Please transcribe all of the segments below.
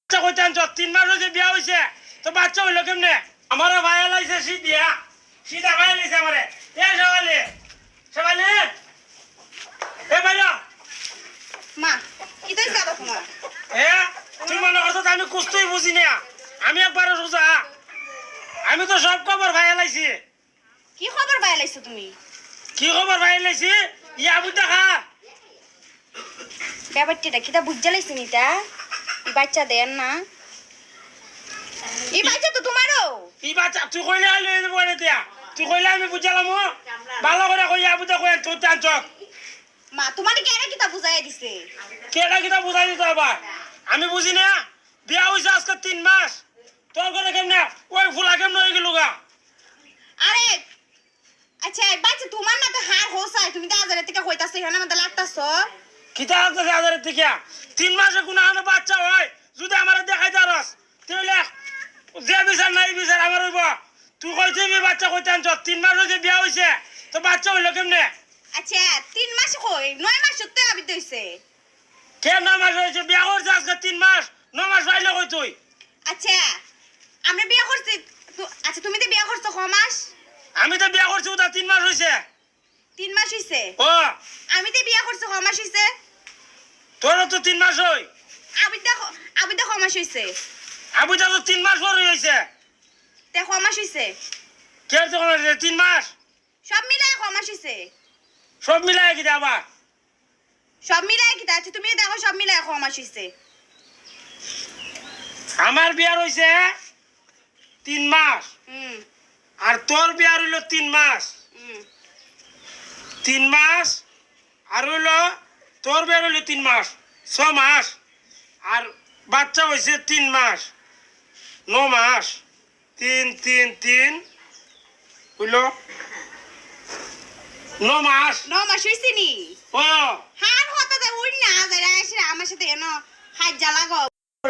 বাচ্চা কইতে আনছ 3 মাস হইছে বিয়া হইছে তো বাচ্চা হইলো কেমনে? আমারে ভাই লাইছে শীত দিয়া শীত ভাই লাইছে আমারে এ সকালে সকালে এ ভাইয়া মা কি দই যাবো তোমার এ তুই মনে করছ আমি কুস্তুই বুঝি না আমি একবার সোজা আমি তো সব খবর ভাই লাইছি কি খবর বাইলাইছো তুমি কি খবর ভাই লাইছি ইয়া বুঝা খা ব্যাপারটা কিটা বুঝা লাইছি নিতা এই বাচ্চা দেন না এই বাচ্চা তো তোমারও ই বাচ্চা তুই কইলে আইলো এই বলে দিয়া তুই কইলে আমি বুঝালাম ভালো করে কইয়া বুঝা কই তুই টানছ মা তোমার কেন কিটা বুঝাই দিছে কেডা কিটা বুঝাই দিত আবার আমি বুঝি না বিয়া হইছে আজকে 3 মাস তোর করে কেমনে ওই ফুলা কেমনে হয়ে গেল গা আরে আচ্ছা এই বাচ্চা তোমার না তো হার হোসাই তুমি তো আজারে থেকে কইতাছ এখানে আমাদের লাগতাছ কিতা আছে আদারের থেকে 3 মাসে কোন আনো বাচ্চা হয় যদি আমারে দেখাই দারস তাহলে যে বিচার নাই বিচার আমার হইব তুই কইছিস আমি বাচ্চা কইতে আনছ 3 মাস হইছে বিয়া হইছে তো বাচ্চা হইলো কেমনে আচ্ছা 3 মাস কই 9 মাস তো আবিত হইছে কে 9 মাস হইছে বিয়া করছে আজকে 3 মাস 9 মাস হইলো কই তুই আচ্ছা আমরা বিয়া করছি আচ্ছা তুমি তো বিয়া করছো ক মাস আমি তো বিয়া করছি ওটা 3 মাস হইছে 3 মাস হইছে ও আমি তো বিয়া করছি ক মাস হইছে তোর তো 3 মাস হই আবিদা ক মাস হইছে আবুটা তো 3 মাস পরে হইছে তে ক মাস হইছে কে তো 3 মাস সব মিলাই ক মাস হইছে সব মিলাই কি আবার সব মিলাই কি আছে তুমি দেখো সব মিলাই ক মাস হইছে আমার বিয়ার হইছে 3 মাস আর তোর বিয়ার হইলো 3 মাস 3 মাস আর হইলো তোর বিয়ার হইলো 3 মাস 6 মাস আর বাচ্চা হইছে 3 মাস 9 মাস 3 হইলো 9 মাস 9 মাস হইছে নি ও হার হতা দে উড় না যারা এসে আমার সাথে এনো হাত জ্বালা গো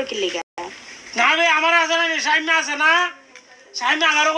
কি লিগা না রে আমার আছে না সাইমে আছে না সাইমে আমার